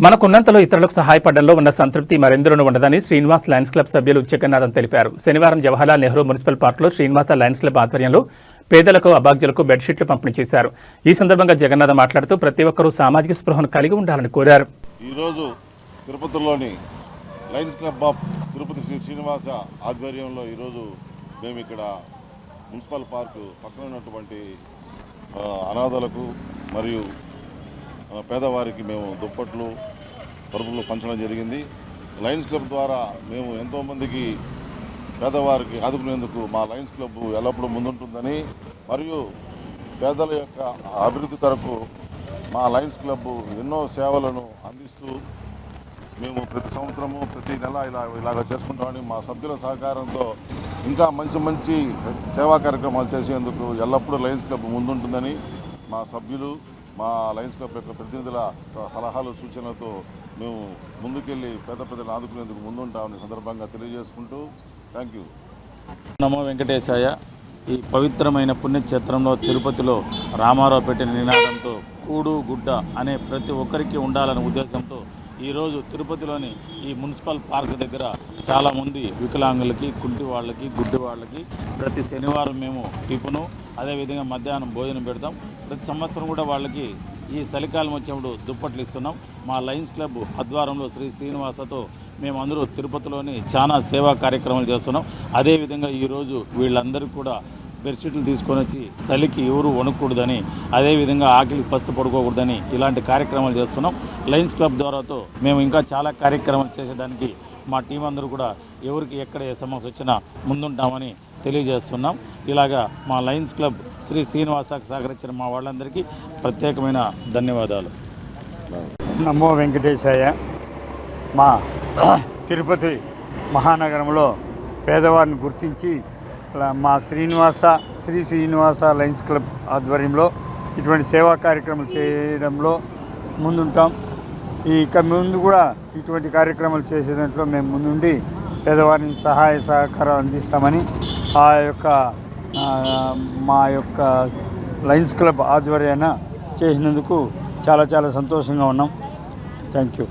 మనకున్నంతలో ఇతరులకు సహాయపడడంలో ఉన్న సంతృప్తి మరెందరూ ఉండదని శ్రీనివాస్ లయన్స్ క్లబ్ సభ్యులు జగన్నాథన్ తెలిపారు. శనివారం జవహర్లాల్ నెహ్రూ మున్సిపల్ పార్కులో శ్రీనివాస లయన్స్ క్లబ్ ఆధ్వర్యంలో పేదలకు అభాగ్యులకు బెడ్షీట్లు పంపిణీ చేశారు. ఈ సందర్భంగా జగన్నాథన్ మాట్లాడుతూ ప్రతి ఒక్కరూ సామాజిక స్పృహను కలిగి ఉండాలని కోరారు. ఈరోజు తిరుపతిలోని Lions club of Tirupati Srinivasa ఆధ్వర్యంలో ఈరోజు మేము ఇక్కడ మున్సిపల్ పార్కు పక్కన ఉన్నటువంటి అనాథలకు మరియు పేదవారికి మేము దుప్పట్లు పరుపులు పంచడం జరిగింది. లయన్స్ క్లబ్ ద్వారా మేము ఎంతోమందికి పేదవారికి ఆదుకునేందుకు మా లయన్స్ క్లబ్ ఎల్లప్పుడూ ముందుంటుందని మరియు పేదల యొక్క అభివృద్ధి కొరకు మా లయన్స్ క్లబ్ ఎన్నో సేవలను అందిస్తూ మేము ప్రతి సంవత్సరము ప్రతి నెల ఇలాగ చేసుకుంటామని మా సభ్యుల సహకారంతో ఇంకా మంచి సేవా కార్యక్రమాలు చేసేందుకు ఎల్లప్పుడూ లయన్స్ క్లబ్ ముందుంటుందని మా సభ్యులు మా లయన్స్ క్లబ్ యొక్క ప్రతినిధుల సలహాలు సూచనలతో మేము ముందుకెళ్ళి పేద ప్రజలను ఆదుకునేందుకు ముందుంటామని సందర్భంగా తెలియజేసుకుంటూ థ్యాంక్ యూ. నమో వెంకటేశాయ. ఈ పవిత్రమైన పుణ్యక్షేత్రంలో తిరుపతిలో రామారావు పెట్టిన నినాదంతో కూడు గుడ్డ అనే ప్రతి ఒక్కరికి ఉండాలనే ఉద్దేశంతో ఈరోజు తిరుపతిలోని ఈ మున్సిపల్ పార్క్ దగ్గర చాలామంది వికలాంగులకి, కుంటి వాళ్ళకి, గుడ్డి వాళ్ళకి ప్రతి శనివారం మేము టిఫిను అదేవిధంగా మధ్యాహ్నం భోజనం పెడతాం. ప్రతి సంవత్సరం కూడా వాళ్ళకి ఈ చలికాలం వచ్చినప్పుడు దుప్పట్లు ఇస్తున్నాం. మా లయన్స్ క్లబ్ ఆధ్వర్యంలో శ్రీ శ్రీనివాసతో మేమందరూ తిరుపతిలోని చాలా సేవా కార్యక్రమాలు చేస్తున్నాం. అదేవిధంగా ఈరోజు వీళ్ళందరికీ కూడా బెడ్షీట్లు తీసుకొని వచ్చి చలికి ఎవరు వణకూడదని, అదేవిధంగా ఆకలికి పస్తు పడుకోకూడదని ఇలాంటి కార్యక్రమాలు చేస్తున్నాం. లయన్స్ క్లబ్ ద్వారాతో మేము ఇంకా చాలా కార్యక్రమాలు చేసేదానికి మా టీం అందరూ కూడా ఎవరికి ఎక్కడ ఏ సమస్య వచ్చినా ముందుంటామని తెలియజేస్తున్నాం. ఇలాగా మా లయన్స్ క్లబ్ శ్రీ శ్రీనివాసకు సహకరించిన మా వాళ్ళందరికీ ప్రత్యేకమైన ధన్యవాదాలు. నమో వెంకటేశాయ. మా తిరుపతి మహానగరంలో పేదవారిని గుర్తించి మా శ్రీ శ్రీనివాస లయన్స్ క్లబ్ ఆధ్వర్యంలో ఇటువంటి సేవా కార్యక్రమాలు చేయడంలో ముందుంటాం. ఇక ముందు కూడా ఇటువంటి కార్యక్రమాలు చేసే దాంట్లో మేము ముందుండి పేదవారిని సహాయ సహకారాలు అందిస్తామని మా యొక్క లయన్స్ క్లబ్ ఆధ్వర్యాన చేసినందుకు చాలా సంతోషంగా ఉన్నాం. Thank you.